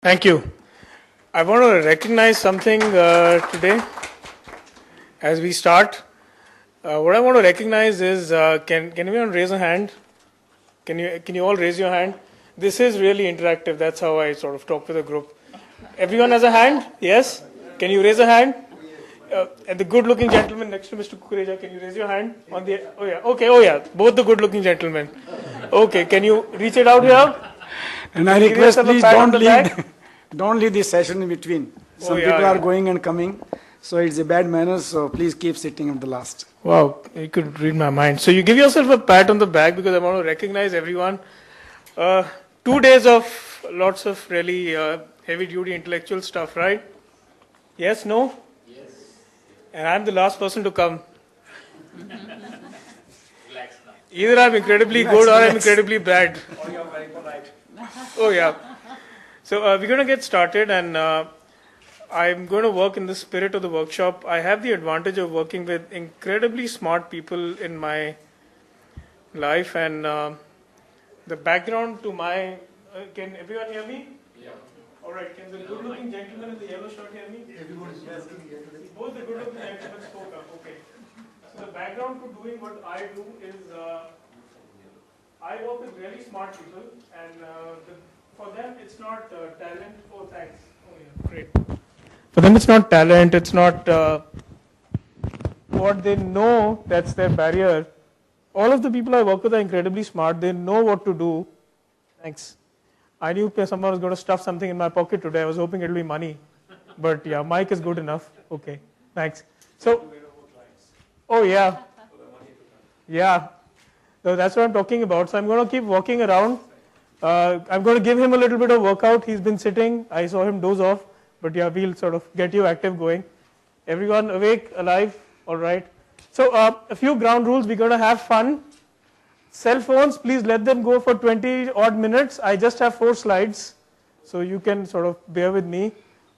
Thank you. I want to recognize something today as we start. What I want to recognize is can everyone raise a hand? Can you all raise your hand? This is really interactive. That's how I sort of talk to the group. Everyone has a hand? Yes. Can you raise a hand? And the good-looking gentleman next to Mr. Kukureja, can you raise your hand on the? Oh yeah. Okay. Oh yeah. Both the good-looking gentlemen. Okay. Can you reach it out here? And I request, please don't leave this session in between. Some people are going and coming, so it's a bad manners. So please keep sitting at the last. Wow, you could read my mind. So you give yourself a pat on the back because I want to recognize everyone. 2 days of lots of really heavy-duty intellectual stuff, right? Yes, no? Yes. And I'm the last person to come. Either I'm incredibly good or I'm incredibly bad. Or you're very polite. Oh, yeah. So we're going to get started, and I'm going to work in the spirit of the workshop. I have the advantage of working with incredibly smart people in my life, and the background to my... can everyone hear me? Yeah. All right. Can the good-looking gentleman in the yellow shirt hear me? Everyone is listening. Both the good-looking gentlemen spoke up. Okay. So the background to doing what I do is I work with really smart people, and for them it's not talent. Oh, thanks. Oh, yeah, great. For them it's not talent, it's not what they know that's their barrier. All of the people I work with are incredibly smart. They know what to do. Thanks. I knew someone was going to stuff something in my pocket today. I was hoping it would be money. But yeah, Mike is good enough. Okay, thanks. So, oh yeah. Yeah. So that's what I'm talking about. So I'm going to keep walking around. I'm going to give him a little bit of workout. He's been sitting. I saw him doze off. But yeah, we'll sort of get you active going. Everyone awake, alive? All right. So a few ground rules. We're going to have fun. Cell phones, please let them go for 20 odd minutes. I just have 4 slides. So you can sort of bear with me.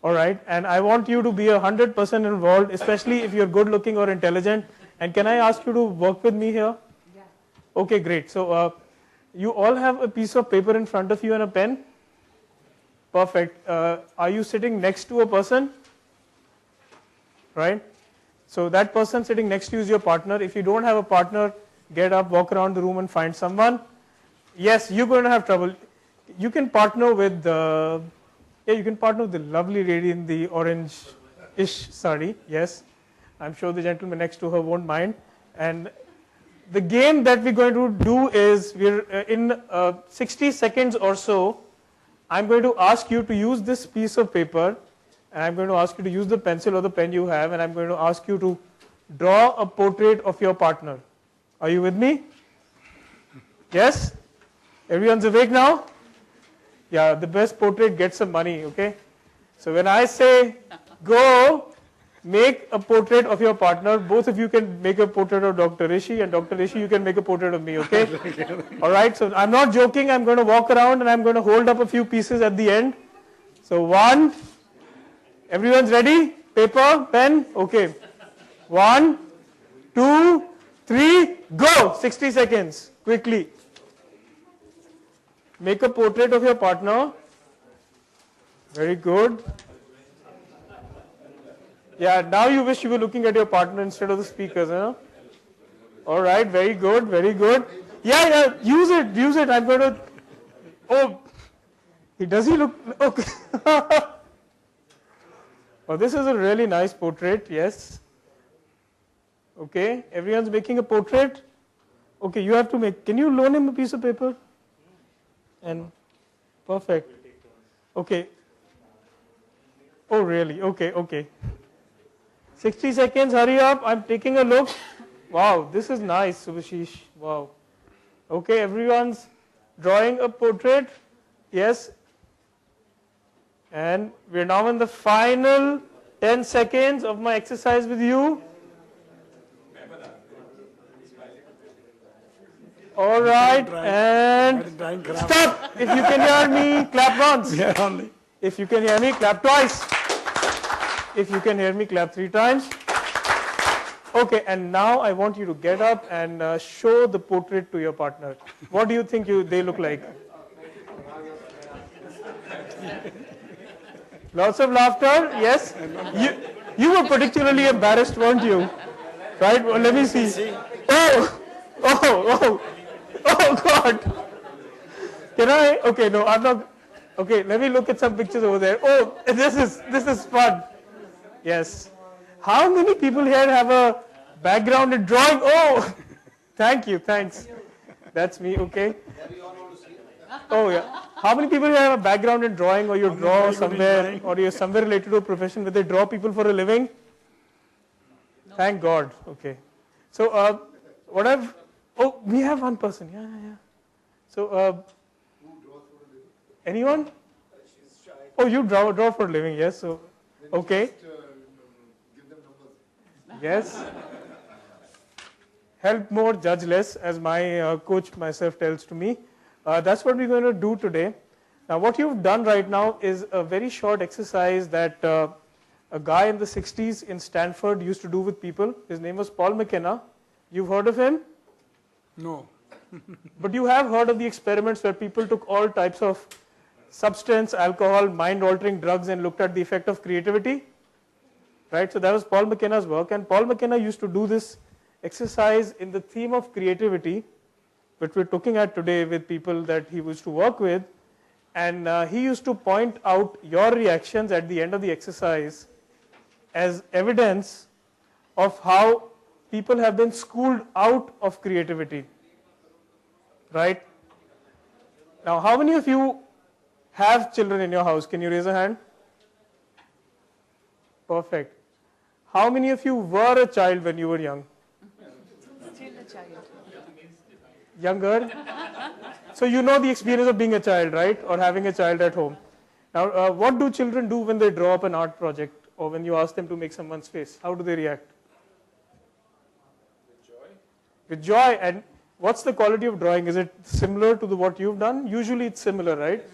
All right. And I want you to be 100% involved, especially if you're good looking or intelligent. And can I ask you to work with me here? Yeah. Okay, great. So you all have a piece of paper in front of you and a pen? Perfect. Are you sitting next to a person? Right? So that person sitting next to you is your partner. If you don't have a partner, get up, walk around the room and find someone. Yes, you're going to have trouble. You can partner with the, you can partner with the lovely lady in the orange-ish sari. Yes. I'm sure the gentleman next to her won't mind. And the game that we're going to do is we're in 60 seconds or so. I'm going to ask you to use this piece of paper, and I'm going to ask you to use the pencil or the pen you have, and I'm going to ask you to draw a portrait of your partner. Are you with me? Yes? Everyone's awake now? Yeah, the best portrait gets some money, okay? So when I say go, make a portrait of your partner. Both of you can make a portrait of Dr. Rishi, and Dr. Rishi, you can make a portrait of me, okay? All right, so I'm not joking. I'm going to walk around and I'm going to hold up a few pieces at the end. So 1, everyone's ready? Paper, pen? Okay. 1, 2, 3, go! 60 seconds, quickly. Make a portrait of your partner. Very good. Yeah, now you wish you were looking at your partner instead of the speakers, huh? All right, very good, very good. Yeah, use it. I'm going to. Oh, does he look? Okay. Oh, this is a really nice portrait. Yes. Okay, everyone's making a portrait. Okay, you have to make. Can you loan him a piece of paper? And perfect. Okay. Oh, really? Okay. 60 seconds, hurry up. I'm taking a look. Wow, this is nice, Subhashish. Wow. Okay, everyone's drawing a portrait. Yes. And we're now in the final 10 seconds of my exercise with you. All right, and stop. If you can hear me, clap once. Yeah, only. If you can hear me, clap twice. If you can hear me, clap 3 times. Okay, and now I want you to get up and show the portrait to your partner. What do you think they look like? Lots of laughter, yes. You were particularly embarrassed, weren't you? Right, well, let me see. Oh, God. Can I? Okay, no, I'm not. Okay, let me look at some pictures over there. Oh, this is fun. Yes. How many people here have a background in drawing? Oh, thank you, thanks. That's me, okay. Oh, yeah. How many people here have a background in drawing, or you draw somewhere, or you're somewhere related to a profession where they draw people for a living? Thank God, okay. So, we have one person, yeah. So, anyone? Oh, you draw for a living, yes. So, okay. Yes. Help more, judge less, as my coach myself tells to me. That's what we're going to do today. Now, what you've done right now is a very short exercise that a guy in the 60s in Stanford used to do with people. His name was Paul McKenna. You've heard of him? No. But you have heard of the experiments where people took all types of substance, alcohol, mind-altering drugs and looked at the effect of creativity? Right, so that was Paul McKenna's work, and Paul McKenna used to do this exercise in the theme of creativity, which we're looking at today with people that he used to work with, and he used to point out your reactions at the end of the exercise as evidence of how people have been schooled out of creativity. Right? Now, how many of you have children in your house? Can you raise a hand? Perfect. How many of you were a child when you were young? Still a child. Younger? So you know the experience of being a child, right? Or having a child at home. Now, what do children do when they draw up an art project or when you ask them to make someone's face? How do they react? With joy. With joy. And what's the quality of drawing? Is it similar to what you've done? Usually it's similar, right?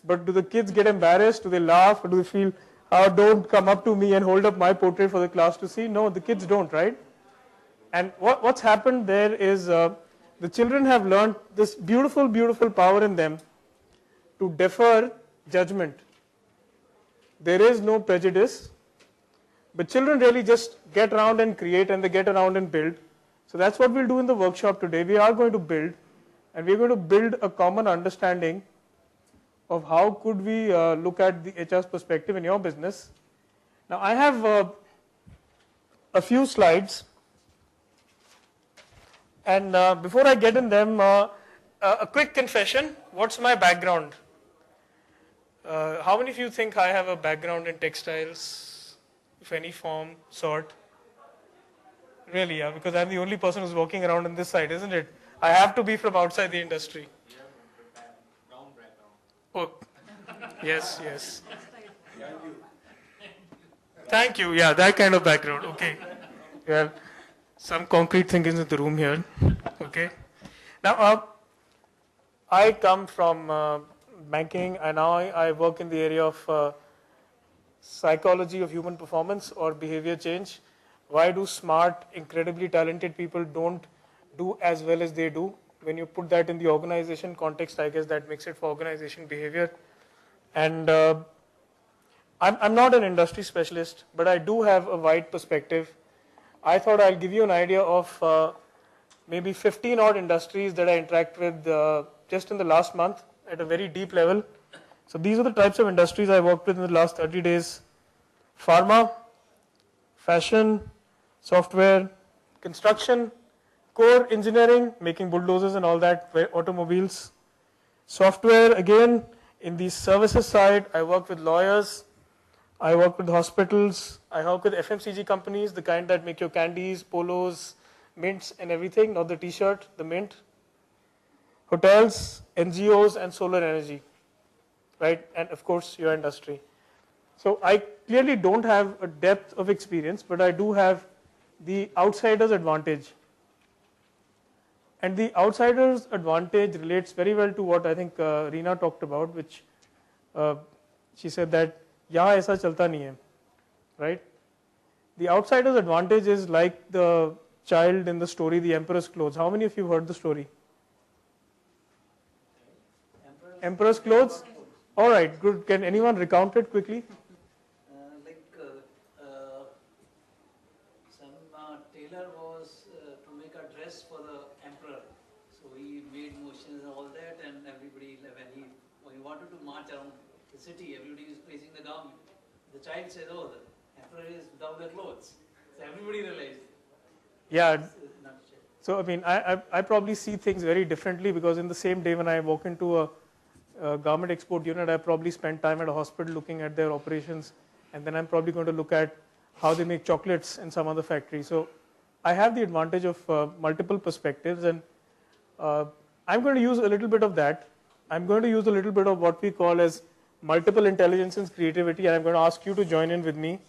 But do the kids get embarrassed? Do they laugh? Or do they feel, oh, don't come up to me and hold up my portrait for the class to see? No, the kids don't, right? And what's happened there is the children have learned this beautiful, beautiful power in them to defer judgment. There is no prejudice, but children really just get around and create, and they get around and build. So that's what we'll do in the workshop today. We are going to build, and we're going to build a common understanding of how could we look at the HR's perspective in your business. Now, I have a few slides, and before I get in them, a quick confession. What's my background? How many of you think I have a background in textiles of any form, sort? Really, yeah, because I'm the only person who's walking around on this side, isn't it? I have to be from outside the industry. Brown background. Oh, yes, yes. Thank you. Yeah, that kind of background. Okay. Well, some concrete thinking in the room here. Okay. Now, I come from banking, and now I work in the area of psychology of human performance or behavior change. Why do smart, incredibly talented people don't do as well as they do? When you put that in the organization context, I guess that makes it for organization behavior. And I'm not an industry specialist, but I do have a wide perspective. I thought I'll give you an idea of maybe 15 odd industries that I interact with just in the last month at a very deep level. So these are the types of industries I worked with in the last 30 days. Pharma, fashion, software, construction, core engineering, making bulldozers and all that, automobiles. Software, again, in the services side, I work with lawyers, I work with hospitals, I work with FMCG companies, the kind that make your candies, polos, mints and everything, not the t-shirt, the mint. Hotels, NGOs and solar energy, right? And of course, your industry. So I clearly don't have a depth of experience, but I do have the outsider's advantage. And the outsider's advantage relates very well to what I think Reena talked about, which she said that, yahan aisa chalta nahi hai, right? The outsider's advantage is like the child in the story, The Emperor's Clothes. How many of you heard the story? Emperor's Clothes? All right, good. Can anyone recount it quickly? Some tailor was to make a dress for the emperor. So he made motions and all that, and everybody, when he wanted to march around the city, everybody was praising the garment. The child says, "Oh, the emperor is without the clothes." So everybody realized. Yeah. So I mean, I probably see things very differently, because in the same day when I walk into a garment export unit, I probably spend time at a hospital looking at their operations, and then I'm probably going to look at how they make chocolates in some other factory. So I have the advantage of multiple perspectives, and I'm going to use a little bit of that. I'm going to use a little bit of what we call as multiple intelligence and creativity, and I'm going to ask you to join in with me.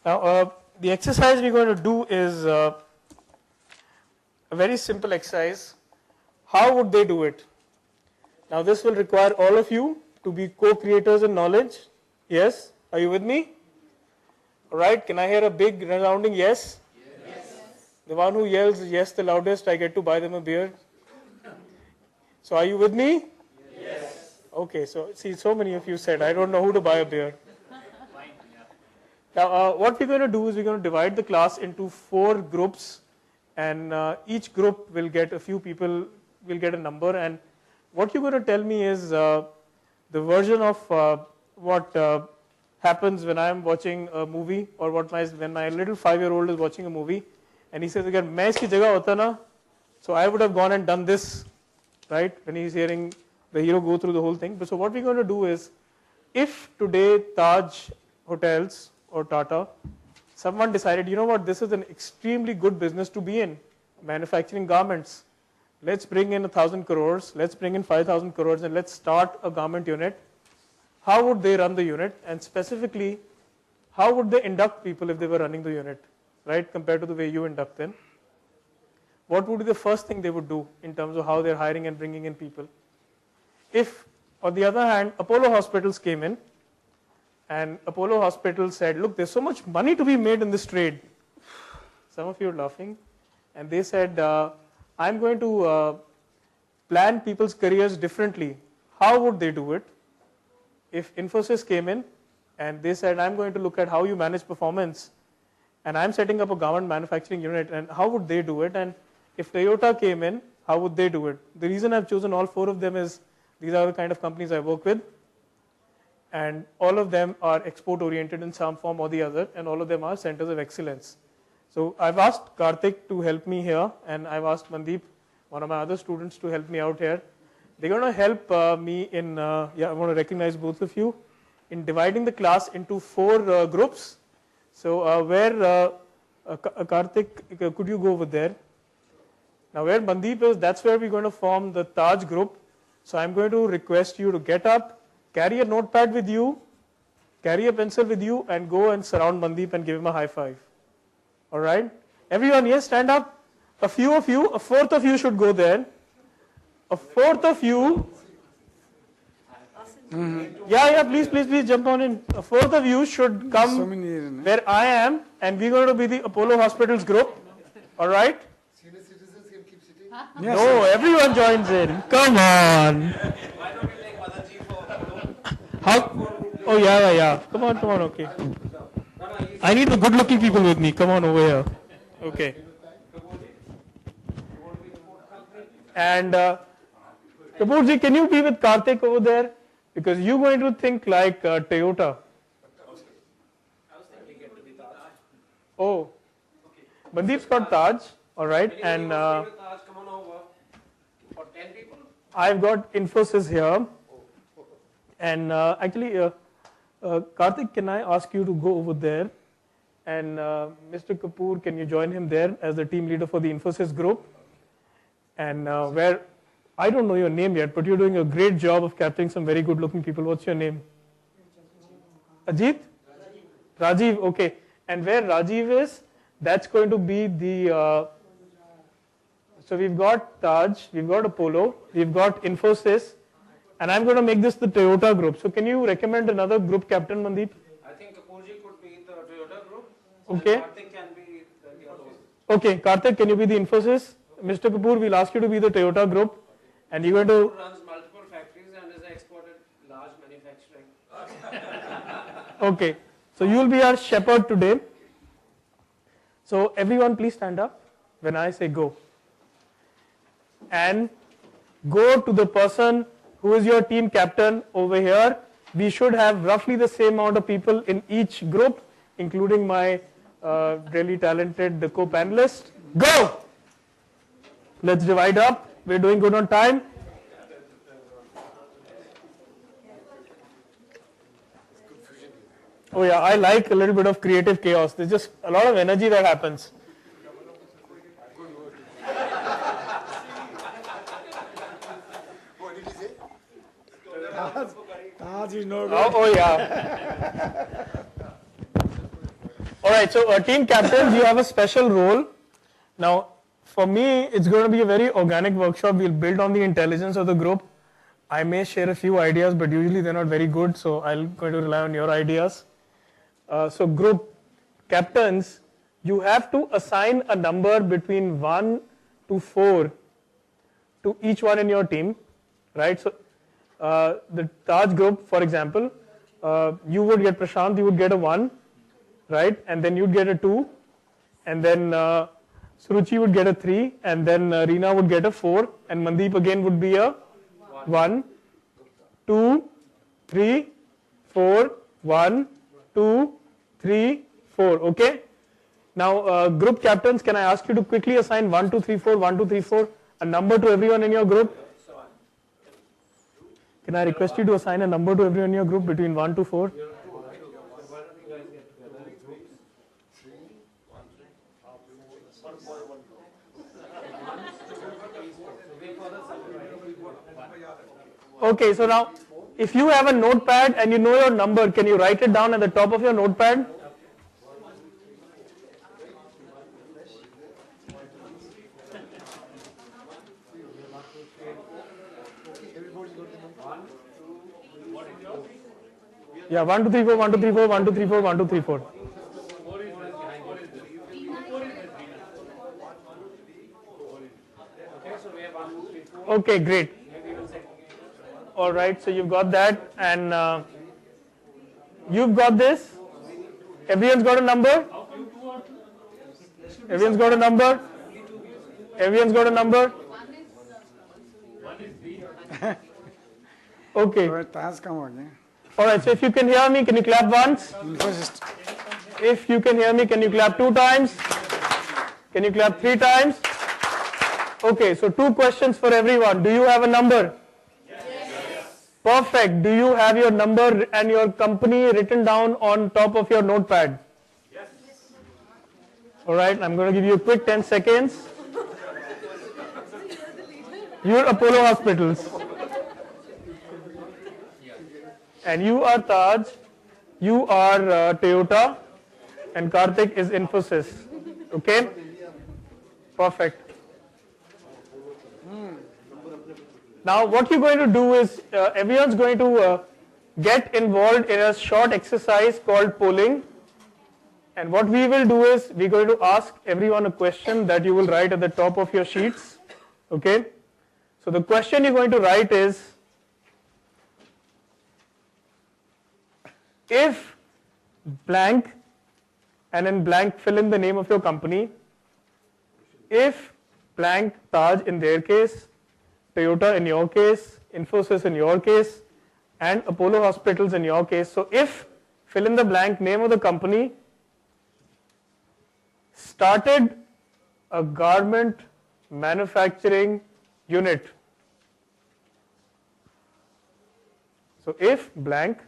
Now, the exercise we're going to do is a very simple exercise. How would they do it? Now, this will require all of you to be co-creators in knowledge. Yes? Are you with me? All right. Can I hear a big resounding yes? Yes. The one who yells yes the loudest, I get to buy them a beer. So are you with me? Yes. Okay. So see, so many of you said, I don't know who to buy a beer. Now, what we're going to do is we're going to divide the class into 4 groups, and each group will get a few people, will get a number, and what you're going to tell me is the version of what happens when I'm watching a movie, or when my little 5-year-old is watching a movie, and he says, "Agar main iski jagah hota na, so I would have gone and done this," right? When he's hearing the hero go through the whole thing. So what we're going to do is, if today Taj Hotels or Tata, someone decided, you know what, this is an extremely good business to be in, manufacturing garments. Let's bring in 1,000 crores, let's bring in 5,000 crores, and let's start a garment unit. How would they run the unit? And specifically, how would they induct people if they were running the unit, right, compared to the way you induct them? What would be the first thing they would do in terms of how they're hiring and bringing in people? If, on the other hand, Apollo Hospitals came in, and Apollo Hospitals said, look, there's so much money to be made in this trade. Some of you are laughing. And they said, I'm going to plan people's careers differently. How would they do it? If Infosys came in and they said, I'm going to look at how you manage performance, and I'm setting up a garment manufacturing unit, and how would they do it? And if Toyota came in, how would they do it? The reason I've chosen all 4 of them is these are the kind of companies I work with, and all of them are export oriented in some form or the other, and all of them are centers of excellence. So I've asked Karthik to help me here, and I've asked Mandeep, one of my other students, to help me out here. They're going to help me in, I want to recognize both of you, in dividing the class into 4 groups. So where, Karthik, could you go over there? Now where Mandeep is, that's where we're going to form the Taj group. So I'm going to request you to get up, carry a notepad with you, carry a pencil with you, and go and surround Mandeep and give him a high five. All right? Everyone, yes, stand up. A few of you, a fourth of you should go there. A fourth of you. Yeah, please jump on in. A fourth of you should come where I am, and we're going to be the Apollo Hospitals group. All right? Senior citizens can keep sitting. Yes. No, everyone joins in. Come on. Why don't we take Motherji for Apollo? How? Oh, yeah. Come on, okay. I need the good looking people with me. Come on over here. Okay. And Kapoorji, can you be with Karthik over there? Because you're going to think like Toyota. Oh. Mandeep's got Taj. All right. And I've got Infosys here. And actually, Karthik, can I ask you to go over there? And Mr. Kapoor, can you join him there as the team leader for the Infosys group? And where, I don't know your name yet, but you're doing a great job of capturing some very good looking people. What's your name? Ajit? Rajiv, okay. And where Rajiv is, that's going to be the, so we've got Taj, we've got Apollo, we've got Infosys, and I'm going to make this the Toyota group. So can you recommend another group captain, Mandeep? I think Kapoorji could be the Toyota group. Okay. Karthik can be the Infosys. Okay, Karthik, can you be the Infosys? Mr. Kapoor, we'll ask you to be the Toyota group. And you're going to... Runs multiple factories and is an exported large manufacturer Okay, so you will be our shepherd today. So everyone please stand up when I say go. And go to the person who is your team captain over here. We should have roughly the same amount of people in each group, including my really talented co-panelist. Go! Let's divide up. We're doing good on time. Oh yeah, I like a little bit of creative chaos. There's just a lot of energy that happens. What did he say? Taj is no good. Oh yeah. All right, so team captains, you have a special role. Now, for me, it's going to be a very organic workshop. We'll build on the intelligence of the group. I may share a few ideas, but usually they're not very good, so I'm going to rely on your ideas. So group captains, you have to assign a number between 1 to 4 to each one in your team, right? So the Taj group, for example, you would get Prashant, you would get a 1, right? And then you'd get a 2, and then Suruchi would get a 3, and then Reena would get a 4, and Mandeep again would be a 1, 2, 3, 4, 1, 2, 3, 4, okay? Now group captains, can I ask you to quickly assign 1, 2, 3, 4, 1, 2, 3, 4, a number to everyone in your group? Can I request you to assign a number to everyone in your group between 1 to 4? Okay, so now if you have a notepad and you know your number, can you write it down at the top of your notepad? Yeah, 1, 2, 3, 4, 1, 2, 3, 4, 1, 2, 3, 4, 1, 2, 3, 4. Okay, great. All right, so you've got that, and you've got this. Everyone's got a number? Everyone's got a number? Everyone's got a number? Okay. Taj come again. All right, so if you can hear me, can you clap once? First, If you can hear me, can you clap 2 times? Can you clap 3 times? Okay, so 2 questions for everyone. Do you have a number? Yes. Perfect. Do you have your number and your company written down on top of your notepad? Yes. All right, I'm going to give you a quick 10 seconds. You're Apollo Hospitals. And you are Taj, you are Toyota, and Karthik is Infosys. Okay? Perfect. Now what you're going to do is, everyone's going to get involved in a short exercise called polling. And what we will do is, we're going to ask everyone a question that you will write at the top of your sheets. Okay? So the question you're going to write is, if blank, and in blank fill in the name of your company, if blank Taj in their case, Toyota in your case, Infosys in your case, and Apollo Hospitals in your case. So if fill in the blank name of the company started a garment manufacturing unit. So if blank,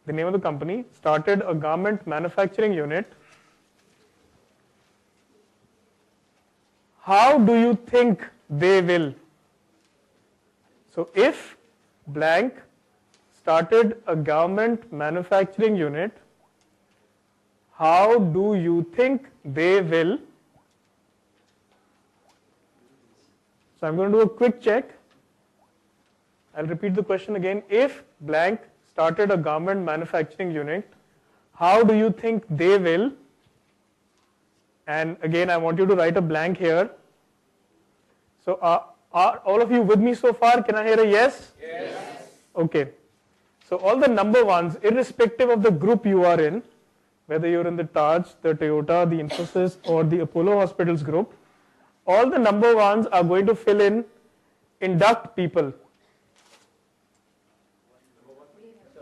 the name of the company, started a garment manufacturing unit, how do you think they will? So if blank started a garment manufacturing unit, how do you think they will? So I'm going to do a quick check. I'll repeat the question again. If blank started a garment manufacturing unit, how do you think they will? And again, I want you to write a blank here. So are all of you with me so far? Can I hear a yes? Yes. Okay. So all the number ones, irrespective of the group you are in, whether you're in the Taj, the Toyota, the Infosys or the Apollo Hospitals group, all the number ones are going to fill in induct people.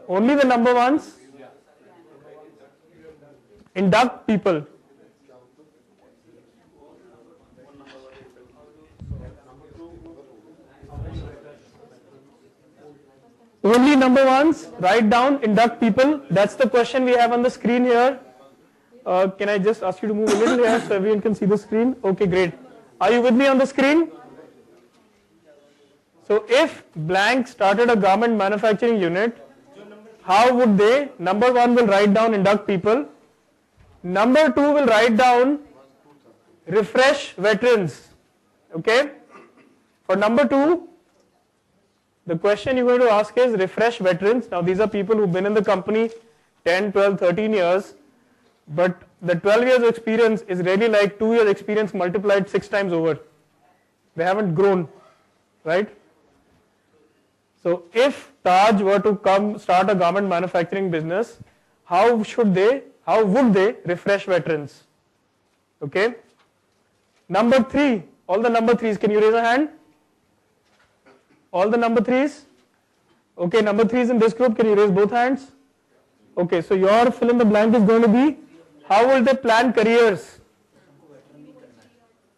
Only the number ones induct people. Only number ones, write down, induct people. That's the question we have on the screen here. Can I just ask you to move a little here so everyone can see the screen? Okay, great. Are you with me on the screen? So if blank started a garment manufacturing unit, how would they? Number one will write down, induct people. Number two will write down, refresh veterans. Okay? For number two, the question you're going to ask is refresh veterans. Now these are people who've been in the company 10, 12, 13 years, but the 12 years of experience is really like 2 years experience multiplied 6 times over. They haven't grown, right? So if Taj were to come start a garment manufacturing business, how would they refresh veterans? Okay? Number three, all the number threes, can you raise a hand? All the number threes? Okay, number threes in this group, can you raise both hands? Okay, so your fill in the blank is going to be, how will they plan careers?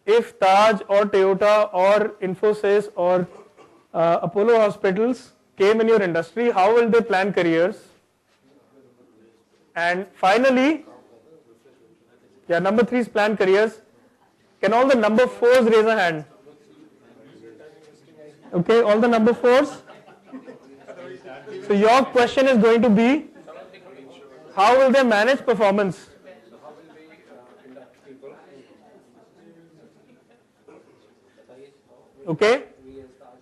If Taj or Toyota or Infosys or Apollo Hospitals came in your industry, how will they plan careers? And finally, number threes plan careers. Can all the number fours raise a hand? Okay, all the number fours. So your question is going to be, how will they manage performance? Okay.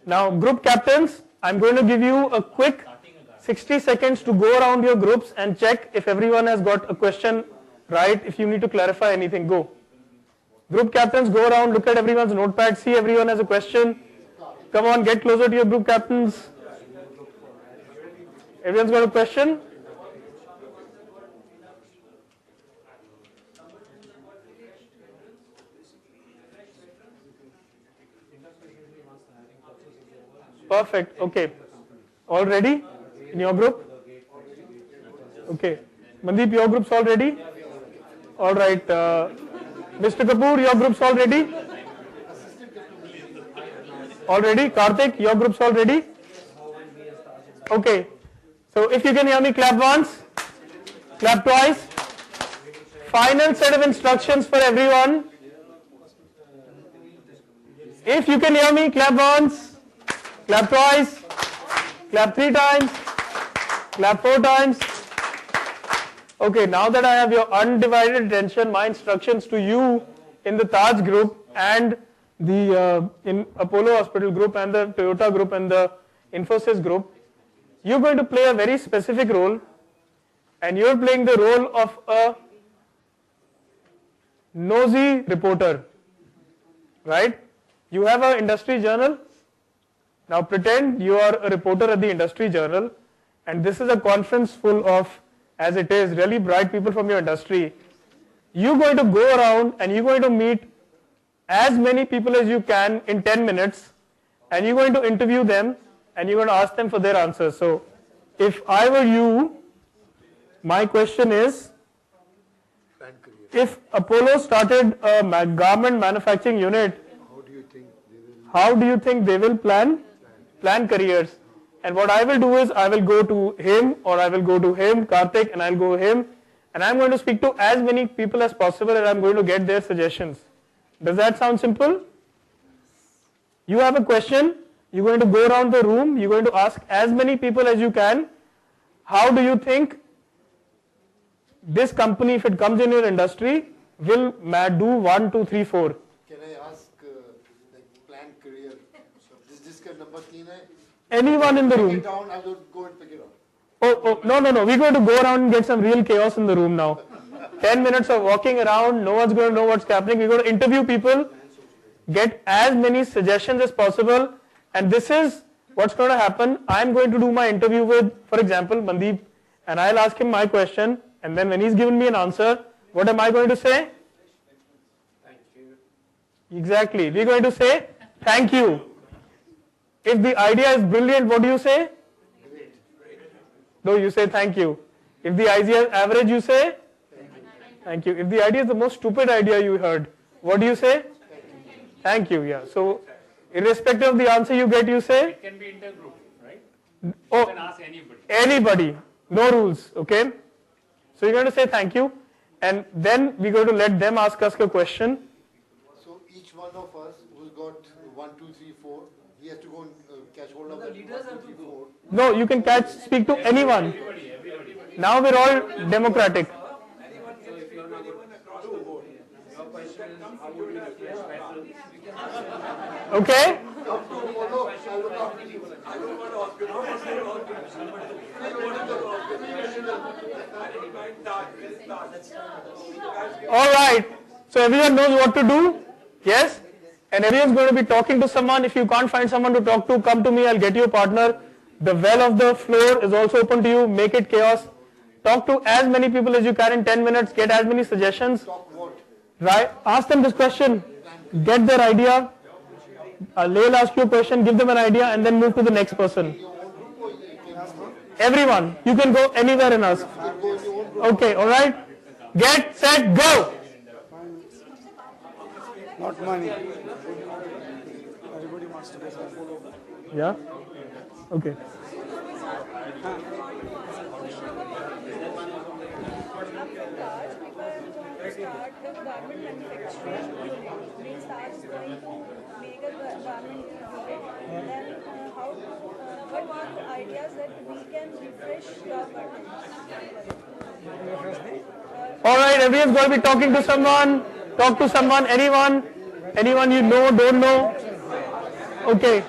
Now group captains, I'm going to give you a quick 60 seconds to go around your groups and check if everyone has got a question right. If you need to clarify anything, go. Group captains, go around, look at everyone's notepad, see everyone has a question. Come on, get closer to your group captains. Everyone's got a question? Perfect, okay. All ready in your group? Okay. Mandeep, your group's all ready? All right. Mr. Kapoor, your group's all ready? All ready? Karthik, your group's all ready? Okay. So if you can hear me, clap once, clap twice. Final set of instructions for everyone. If you can hear me, clap once, clap twice, clap 3 times, clap 4 times. Okay, now that I have your undivided attention, my instructions to you in the Taj group and the in Apollo Hospital group and the Toyota group and the Infosys group, you're going to play a very specific role, and you're playing the role of a nosy reporter, right? You have an industry journal. Now pretend you are a reporter at the industry journal, and this is a conference full of, as it is, really bright people from your industry. You're going to go around and you're going to meet as many people as you can in 10 minutes, and you're going to interview them and you're going to ask them for their answers. So if I were you, my question is, if Apollo started a garment manufacturing unit, how do you think they will plan careers? And what I will do is, I will go to him, or I will go to him, Karthik, and I'll go him, and I'm going to speak to as many people as possible, and I'm going to get their suggestions. Does that sound simple? You have a question, you're going to go around the room, you're going to ask as many people as you can, how do you think this company, if it comes in your industry, will do 1, 2, 3, 4? Can I ask, like, plan career? So this ka number 3 hai? Anyone in the room. Pick it down, I will go and pick it up. Oh, no. We're going to go around and get some real chaos in the room now. 10 minutes of walking around, no one's going to know what's happening. We're going to interview people, get as many suggestions as possible, and this is what's going to happen, I'm going to do my interview with, for example, Mandeep, and I'll ask him my question, and then when he's given me an answer, what am I going to say? Thank you. Exactly. We're going to say, thank you. If the idea is brilliant, what do you say? No, you say thank you. If the idea is average, you say? Thank you. If the idea is the most stupid idea you heard, what do you say? Thank you, yeah. So, irrespective of the answer you get, you say? It can be intergroup, right? Oh, You can ask anybody. anybody. No rules, okay? So, you're going to say thank you, and then we're going to let them ask us a question. So each one of us who's got 1, 2, 3, 4, he has to go and catch hold of The that 1, leaders 2, have 3, to 4. No, you can speak to anyone. Now we're all democratic. So if you're not good, your question is how would you replace petrol? Okay? All right. So everyone knows what to do? Yes? And everyone's going to be talking to someone. If you can't find someone to talk to, come to me. I'll get you a partner. The well of the floor is also open to you. Make it chaos. Talk to as many people as you can in 10 minutes. Get as many suggestions. Talk what? Right? Ask them this question. Get their idea. They'll ask you a question. Give them an idea and then move to the next person. Everyone. You can go anywhere and ask. Okay. All right. Get, set, go. Not money. Everybody wants to get money. Yeah? Okay. Start the garment manufacturing, we start going to make a garment unit, then what are the ideas that we can refresh the garment? All right, everyone's going to be talking to someone. Talk to someone, anyone you know, don't know. Okay.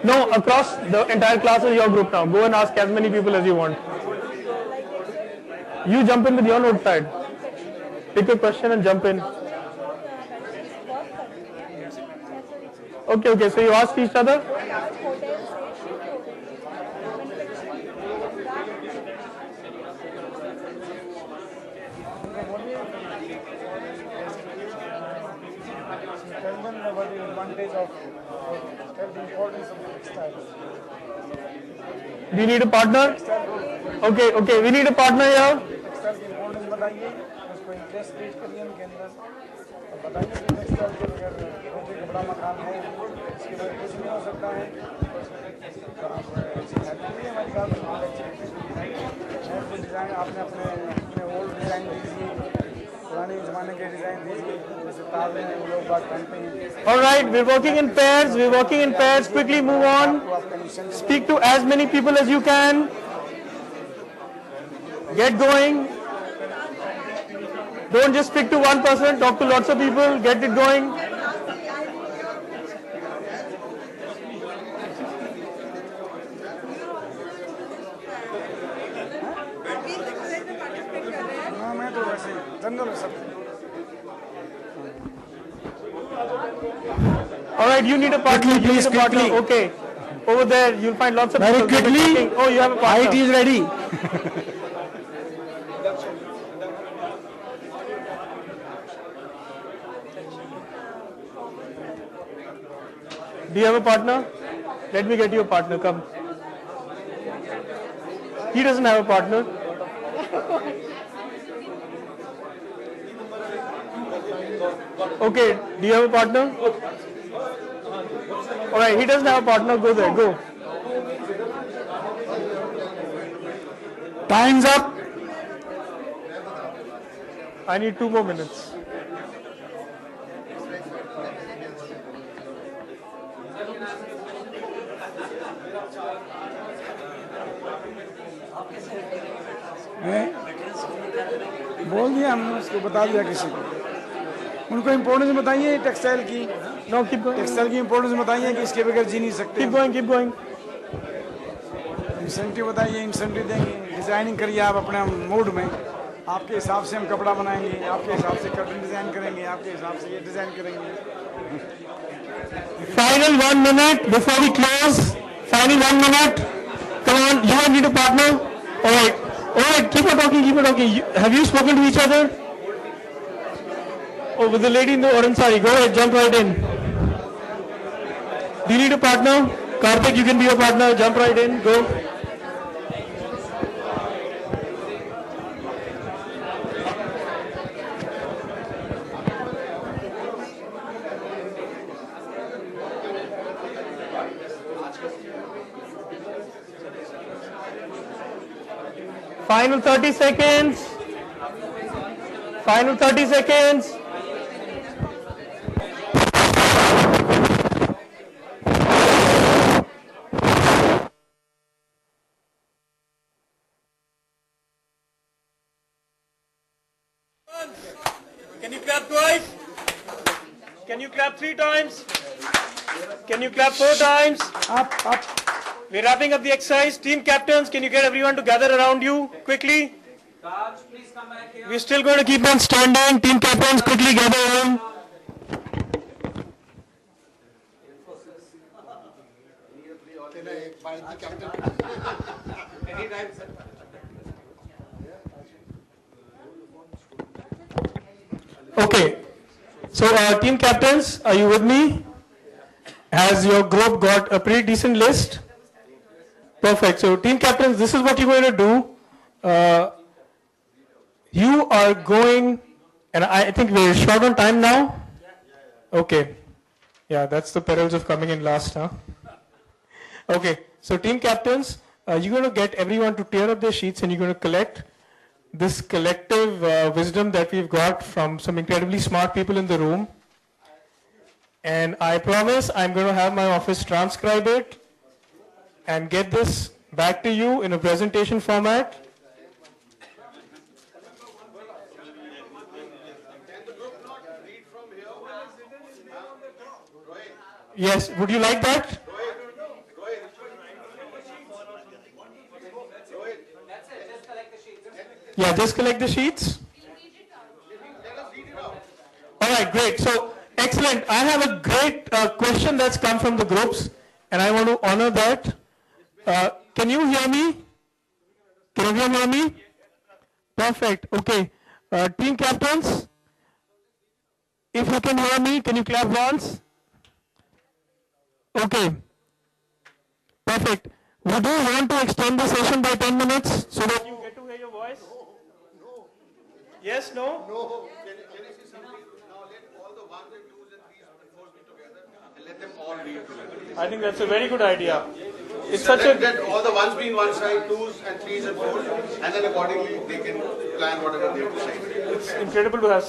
No, across the entire class is your group now. Go and ask as many people as you want. You jump in with your notepad. Pick a question and jump in. Okay, so you ask each other. Tell them about the advantage of, tell the importance of textiles. Do you need a partner? Okay, we need a partner here. Textile की importance बताइए, उसको interest create करिए उनके अंदर, और बताइए कि textile के बगैर मुझे कपड़ा मकान है, इसके बगैर कुछ नहीं हो सकता है। तो आप हेल्प करिए हमारी बात में, बहुत अच्छी डिज़ाइन आपने अपने ओल्ड डिज़ाइन दीजिए, पुराने ज़माने के डिज़ाइन दीजिए, जैसे ताज में वो लोग बात पहनते हैं। All right, we're working in pairs. Quickly move on. Speak to as many people as you can. Get going. Don't just speak to one person. Talk to lots of people. Get it going. हाँ मैं तो वैसे general है सब। All right, you need a partner. Quickly, quickly. Okay. Over there, you'll find lots of Very people. They'll be quickly. talking. Oh, you have a partner. IT is ready. Do you have a partner? Let me get you a partner. Come. He doesn't have a partner. Okay, do you have a partner? Alright, he doesn't have a partner. Go there, go. Time's up. I need 2 more minutes. बोल दिया हमने, उसको बता दिया किसी को। उनको importance बताइए टेक्सटाइल की। No, keep going. टेक्सटाइल की इम्पोर्टेंस बताइए कि इसके बगैर जी नहीं सकते। Keep going. इंसेंटिव बताइए, इंसेंटिव देंगे। डिजाइनिंग करिए आप अपने मूड में, आपके हिसाब से हम कपड़ा बनाएंगे, आपके हिसाब से कर्टन डिजाइन करेंगे, आपके हिसाब से ये डिजाइन करेंगे। Final 1 minute before we close. Final 1 minute. Come on, you want me to partner? Alright. Alright, keep on talking, keep on talking. Have you spoken to each other? Oh, with the lady in the orange sari. Go ahead, jump right in. Do you need a partner? Karthik, you can be a partner. Jump right in. Go. Final 30 seconds. Final 30 seconds. Can you clap twice? Can you clap 3 times? Can you clap 4 times? Up, up. We're wrapping up the exercise. Team captains, can you get everyone to gather around you quickly? Raj, please come back here. We're still going to keep on standing. Team captains, quickly gather around. Can I find the captain? Anytime, sir. Okay. So, team captains, are you with me? Has your group got a pretty decent list? Perfect. So, team captains, this is what you're going to do. You are going, and I think we're short on time now. Okay. Yeah, that's the perils of coming in last, huh? Okay. So, team captains, you're going to get everyone to tear up their sheets and you're going to collect this collective wisdom that we've got from some incredibly smart people in the room. And I promise I'm going to have my office transcribe it and get this back to you in a presentation format. Yes, would you like that? Yeah, just collect the sheets. All right, great. So, excellent. I have a great question that's come from the groups, and I want to honor that. Can you hear me? Can everyone hear me? Perfect. Okay. Team captains, if you can hear me, can you clap once? Okay. Perfect. Would you want to extend the session by 10 minutes so that you get to hear your voice? No. Yes, no? No. Can I say something? Now let all the 1s and 2s and 3s and 4s be together and let them all read together. I think that's a very good idea. It's So such a let all the 1s be in one side, 2s and 3s and 4s, and then accordingly they can plan whatever they decide. It's incredible to have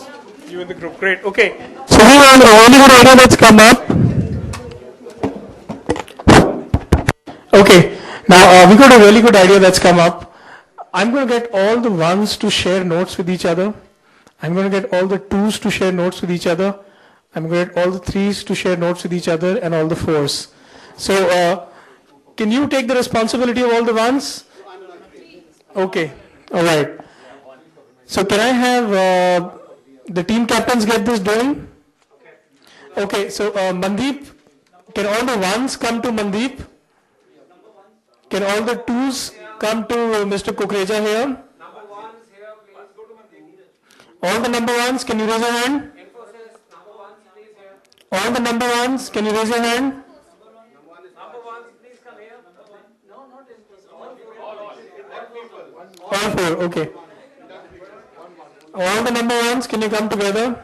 you in the group. Great. Okay. So we have a really good idea that's come up. Okay. Now we got a really good idea that's come up. I'm going to get all the 1s to share notes with each other. I'm going to get all the 2s to share notes with each other. I'm going to get all the 3s to share notes with each other and all the 4s. So can you take the responsibility of all the 1s? Okay. All right. So can I have the team captains get this done? Okay. So Mandeep, can all the 1s come to Mandeep? Can all the 2s come to Mr. Kukreja here? Number 1 is here, please. Go to Mandeep. All the number 1s, can you raise your hand? Infosys, number 1, please here. All the number 1s, can you raise your hand? Number 1, please come here. No, not Infosys. All 4, okay. All the number 1s, can you come together?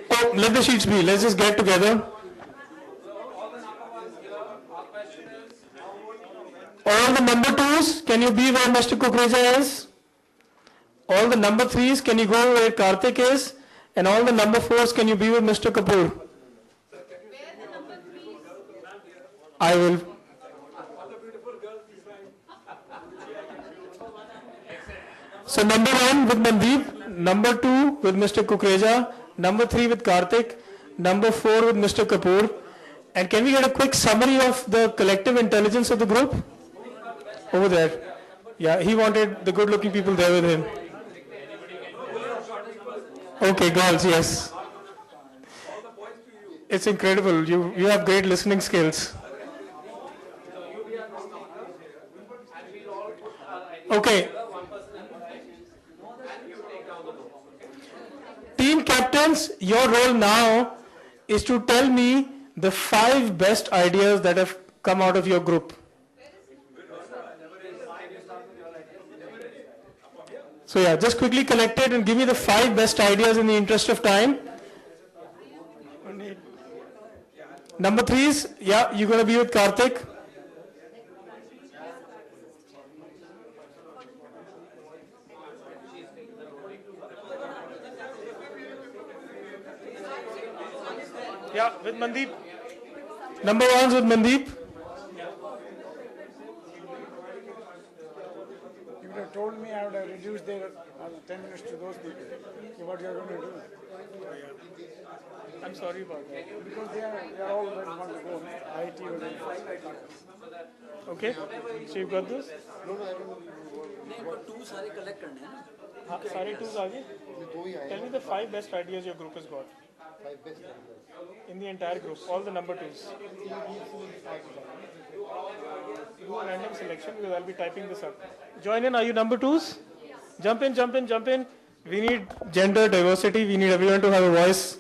Oh, let the sheets be. Let's just get together. All the number 2s, can you be where Mr. Kukreja is? All the number 3s, can you go where Karthik is? And all the number 4s, can you be with Mr. Kapoor? I will. So number 1 with Mandeep, number 2 with Mr. Kukreja, number 3 with Karthik, number 4 with Mr. Kapoor. And can we get a quick summary of the collective intelligence of the group? Over there. Yeah, he wanted the good looking people there with him. Okay, girls, yes. It's incredible. You have great listening skills. Okay. Team captains, your role now is to tell me the 5 best ideas that have come out of your group. So yeah, just quickly collect it and give me the 5 best ideas in the interest of time. Number 3 is, yeah, you're going to be with Karthik. Yeah, with Mandeep. Number 1 is with Mandeep. You would have told me, I would have reduced their 10 minutes to those people. What you are going to do? I'm sorry about that. Because they are all where you want to go. IT or Okay, so you've got this? two सारे collect करने हैं ना. हाँ, सारे tools आ गए? Tell me the 5 best ideas your group has got. 5 best ideas. In the entire group, all the number 2s. Do a random selection because I'll be typing this up. Join in, are you number 2s? Jump in, jump in, jump in. We need gender diversity, we need everyone to have a voice.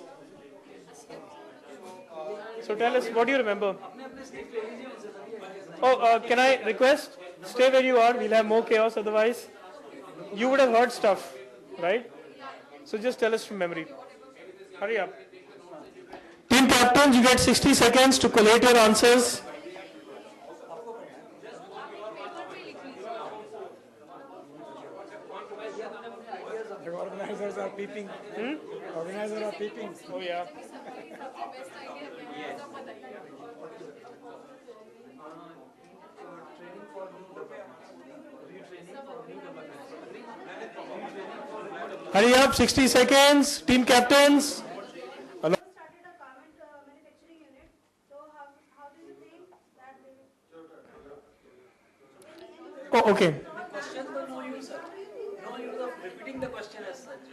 So tell us, what do you remember? Oh, can I request? Stay where you are, we'll have more chaos otherwise. You would have heard stuff, right? So just tell us from memory. Hurry up. Team captains, you get 60 seconds to collate your answers. The organizers are peeping. Organizers are peeping. Oh yeah. Hurry up, 60 seconds. Team captains. Started a garment manufacturing unit. So how do you think that will? Oh, okay. Question for no use, sir. No use of repeating the question as such.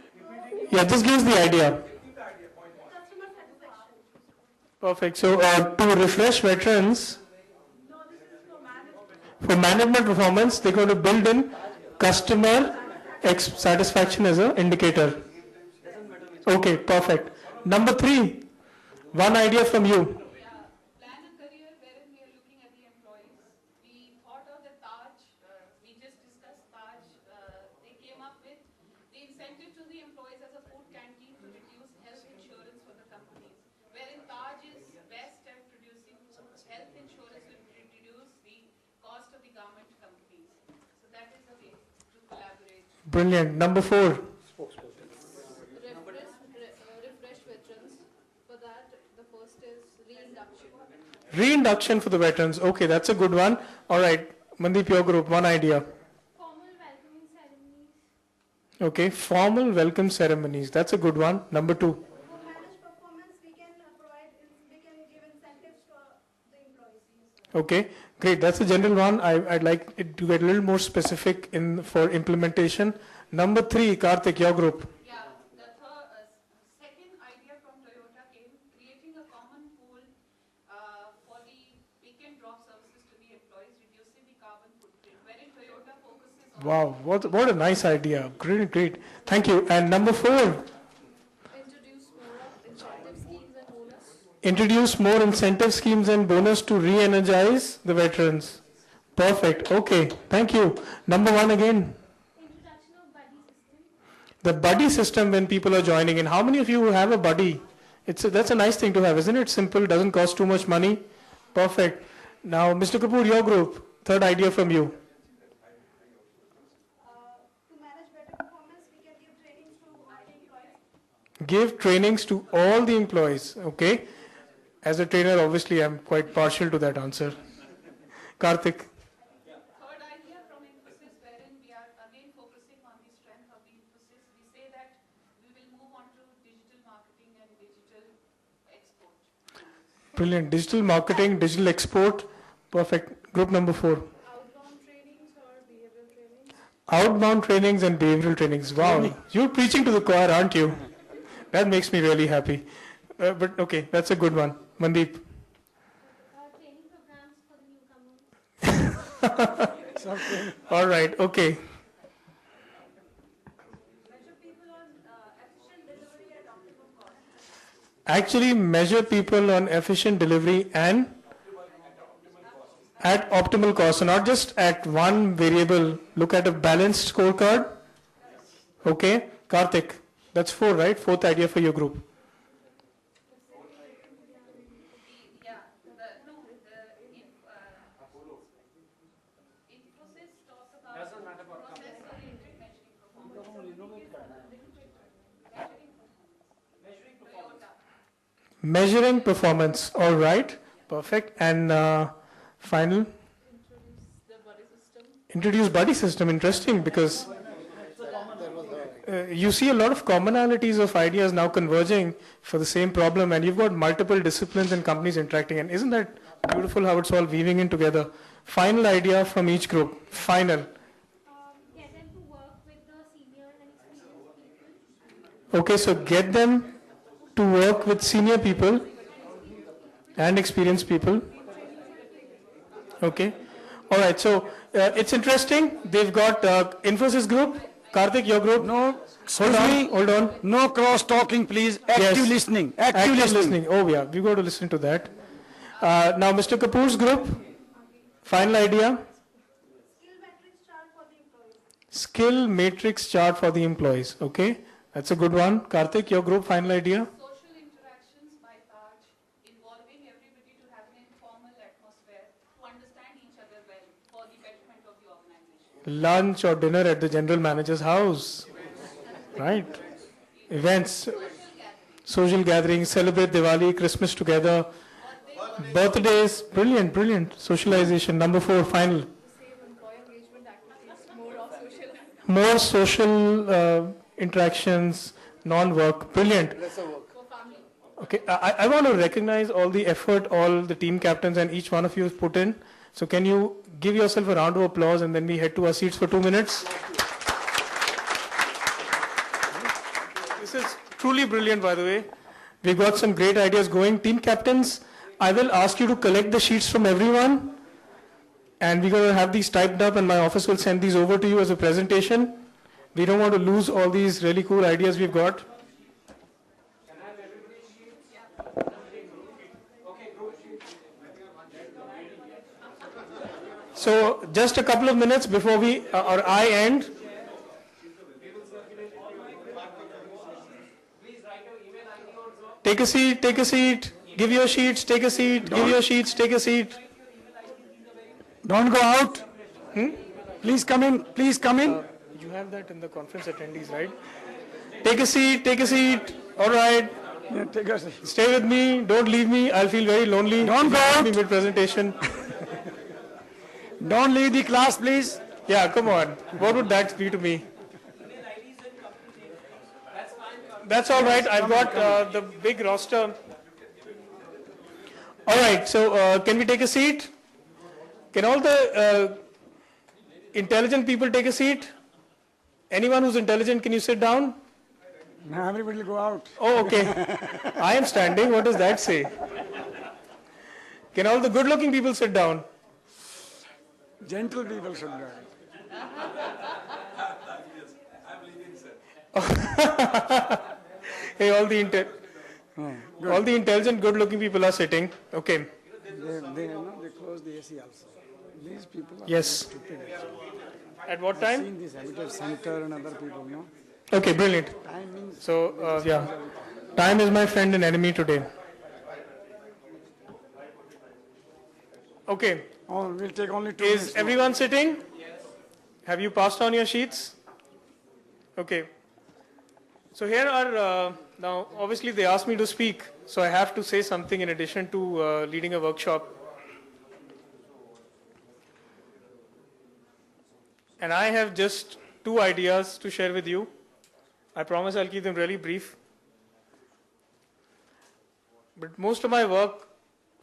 Yeah, this gives the idea. Customer satisfaction. Perfect. So to refresh veterans, No, this is for management. for management performance, they're going to build in customer satisfaction as an indicator. Okay, perfect. Number 3, one idea from you. Plan a career wherein we are looking at the employees. We thought of the Taj, we just discussed Taj. They came up with the incentive to the employees as a food canteen to reduce health insurance for the companies. Wherein Taj is best at producing health insurance to reduce the cost of the government companies. So that is the way to collaborate. Brilliant. Number 4. Refresh veterans. For that, the first is reinduction. Reinduction for the veterans. Okay, that's a good one. All right, Mandeep, your group, one idea. Formal welcoming ceremonies. Okay, formal welcome ceremonies. That's a good one. Number 2. For managed performance, we can give incentives to the employees. Okay, great. That's a general one. I'd like it to get a little more specific for implementation. Number 3, Karthik, your group. Yeah, the second idea from Toyota came, creating a common pool for the pick and drop services to the employees, reducing the carbon footprint, wherein Toyota focuses on Wow, what a nice idea. Great, great. Thank you. And number 4, introduce more incentive schemes and bonus. introduce more incentive schemes and bonus to re-energize the veterans. Perfect. Okay, thank you. Number 1 again. Introduction of buddy system. The buddy system when people are joining in. How many of you have a buddy? That's a nice thing to have, isn't it? Simple, doesn't cost too much money. Perfect. Now, Mr. Kapoor, your group. Third idea from you. To manage better performance, we can give trainings to all the employees. Give trainings to all the employees. Okay. As a trainer, obviously, I'm quite partial to that answer. Karthik. Third idea from Infosys, wherein we are again focusing on the strength of the Infosys. We say that we will move on to digital marketing and digital export. Brilliant. Digital marketing, digital export. Perfect. Group number 4. Outbound trainings or behavioral trainings. Outbound trainings and behavioral trainings. Wow. You're preaching to the choir, aren't you? That makes me really happy. But okay, that's a good one. Mandeep. Training programs for the newcomers. All right, okay. Measure people on efficient delivery at optimum cost. Actually measure people on efficient delivery and at optimal cost. So not just at one variable, look at a balanced scorecard. Okay, Karthik, that's 4, right? 4th idea for your group. Infosys talks about process-oriented measuring performance. Measuring performance, all right, perfect. And final? Introduce buddy system, interesting, because you see a lot of commonalities of ideas now converging for the same problem, and you've got multiple disciplines and companies interacting, and isn't that beautiful how it's all weaving in together? Final idea from each group, final. Get them to work with the senior and experienced people. Okay, so get them to work with senior people and experienced people. Okay, all right, so it's interesting. They've got Infosys group. Karthik, your group? No, Hold on. No cross talking, please. Active Yes. listening. Active listening. Oh yeah, we got to listen to that. Now, Mr. Kapoor's group. Final idea. Skill metrics chart for the employees. Skill matrix chart for the employees. Okay, that's a good one. Karthik, your group. Final idea. Social interactions by Taj, involving everybody to have an informal atmosphere to understand each other well for the betterment of the organization. Lunch or dinner at the general manager's house. Right. Events. Social gatherings. Celebrate Diwali, Christmas together. Birthdays. Brilliant, brilliant. Socialization. Number 4, final. Same employee engagement activities, more of social. More social interactions, non-work. Brilliant. Okay, I want to recognize all the effort all the team captains and each one of you has put in. So can you give yourself a round of applause and then we head to our seats for 2 minutes? This is truly brilliant, by the way. We've got some great ideas going. Team captains, I will ask you to collect the sheets from everyone. And we're going to have these typed up and my office will send these over to you as a presentation. We don't want to lose all these really cool ideas we've got. So just a couple of minutes before we or I end. Take a seat, take a seat. Give your sheets, take a seat. Give your sheets, take a seat. Don't go out. Please come in. Please come in. You have that in the conference attendees, right? Take a seat, take a seat. All right. Yeah, take a seat. Stay with me. Don't leave me. I'll feel very lonely. Don't go out. Mid-presentation. Don't leave the class, please. Yeah, come on. What would that be to me? That's all right. I've got the big roster. All right. So can we take a seat? Can all the intelligent people take a seat? Anyone who's intelligent, can you sit down? Now everybody will go out. Oh, okay. I am standing. What does that say? Can all the good-looking people sit down? Gentle people should go. Hey, all the intelligent, good-looking people are sitting. Okay. They close the AC also. These people are Yes. stupid. At what I've time? seen this Habitat Center and other people, no? Okay, brilliant. Time means So, yeah, time is my friend and enemy today. Okay, we'll take only 2 is minutes. everyone sitting? Have you passed on your sheets? Okay. So here are, now obviously they asked me to speak, so I have to say something in addition to leading a workshop. And I have just 2 ideas to share with you. I promise I'll keep them really brief. But most of my work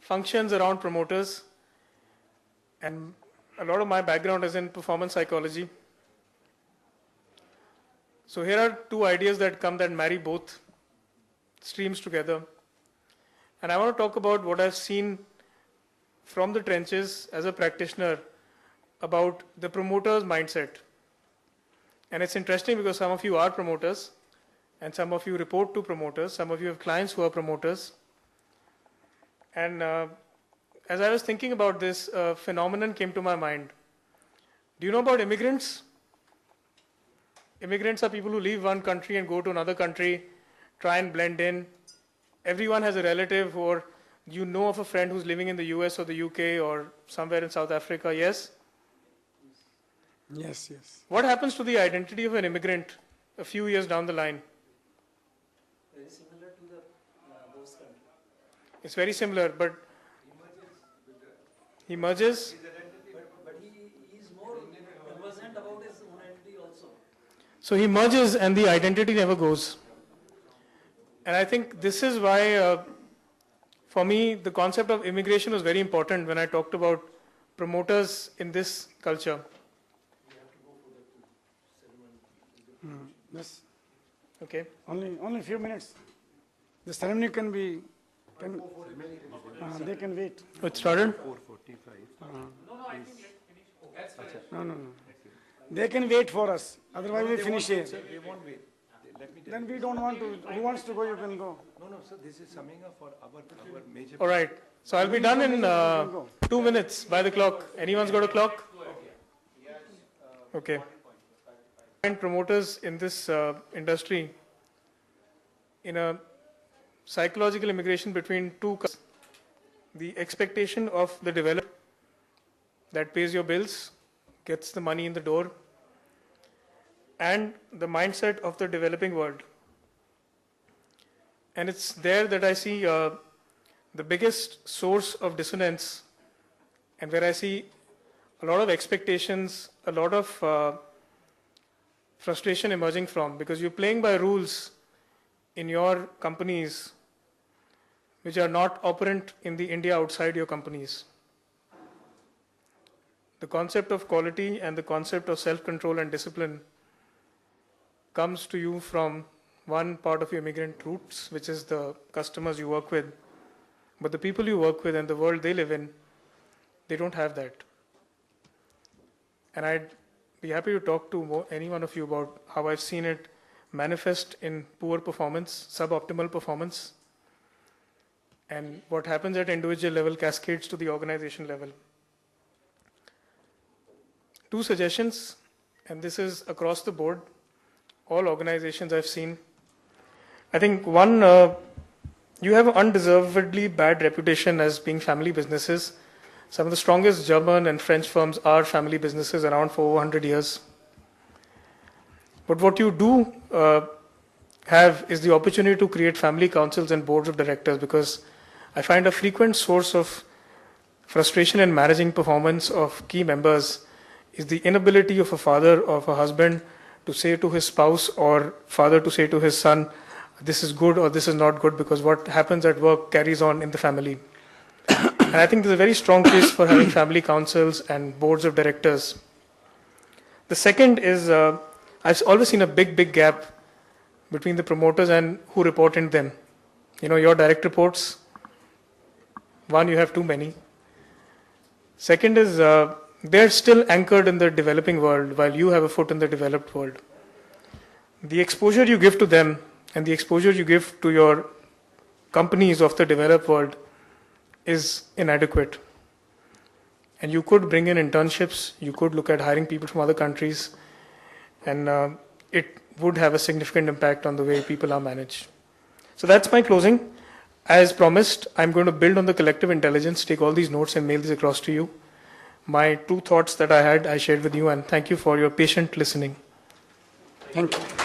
functions around promoters, and a lot of my background is in performance psychology. So here are 2 ideas that come that marry both. streams together. And I want to talk about what I've seen from the trenches as a practitioner about the promoter's mindset. And it's interesting because some of you are promoters and some of you report to promoters, some of you have clients who are promoters. And as I was thinking about this, a phenomenon came to my mind. Do you know about immigrants? Immigrants are people who leave one country and go to another country, try and blend in. Everyone has a relative or you know of a friend who's living in the US or the UK or somewhere in South Africa, yes? Yes, yes. What happens to the identity of an immigrant a few years down the line? Very similar to the host country. It's very similar, but he merges. But he is more conversant about his own identity also. So he merges and the identity never goes. And I think this is why, for me, the concept of immigration was very important when I talked about promoters in this culture. Yes. Okay. Only a few minutes. The ceremony can be. They can wait. It started? No. They can wait for us. Otherwise, we finish here. They won't wait. Then we don't want to. Who wants to go? You can go. No, sir. This is summing up for our major. All right. So I'll be done in 2 minutes by the clock. Anyone's got a clock? Okay. And promoters in this industry in a psychological immigration between two countries. The expectation of the developer that pays your bills, gets the money in the door, and the mindset of the developing world. And it's there that I see the biggest source of dissonance and where I see a lot of expectations, a lot of frustration emerging from, because you're playing by rules in your companies which are not operant in the India outside your companies. The concept of quality and the concept of self-control and discipline comes to you from one part of your immigrant roots, which is the customers you work with. But the people you work with and the world they live in, they don't have that. And I'd be happy to talk to any one of you about how I've seen it manifest in poor performance, suboptimal performance, and what happens at individual level cascades to the organization level. 2 suggestions, and this is across the board, all organizations I've seen. I think one, you have an undeservedly bad reputation as being family businesses. Some of the strongest German and French firms are family businesses around for over 100 years. But what you do have is the opportunity to create family councils and boards of directors, because I find a frequent source of frustration in managing performance of key members is the inability of a father or of a husband to say to his spouse or father to say to his son, this is good or this is not good, because what happens at work carries on in the family. And I think there's a very strong case for having family councils and boards of directors. The second is, I've always seen a big gap between the promoters and who report in them. You know, your direct reports, one, you have too many. Second is, they're still anchored in the developing world while you have a foot in the developed world. The exposure you give to them and the exposure you give to your companies of the developed world is inadequate. And you could bring in internships, you could look at hiring people from other countries, and it would have a significant impact on the way people are managed. So that's my closing. As promised, I'm going to build on the collective intelligence, take all these notes and mail these across to you. My 2 thoughts that I had, I shared with you, and thank you for your patient listening. Thank you.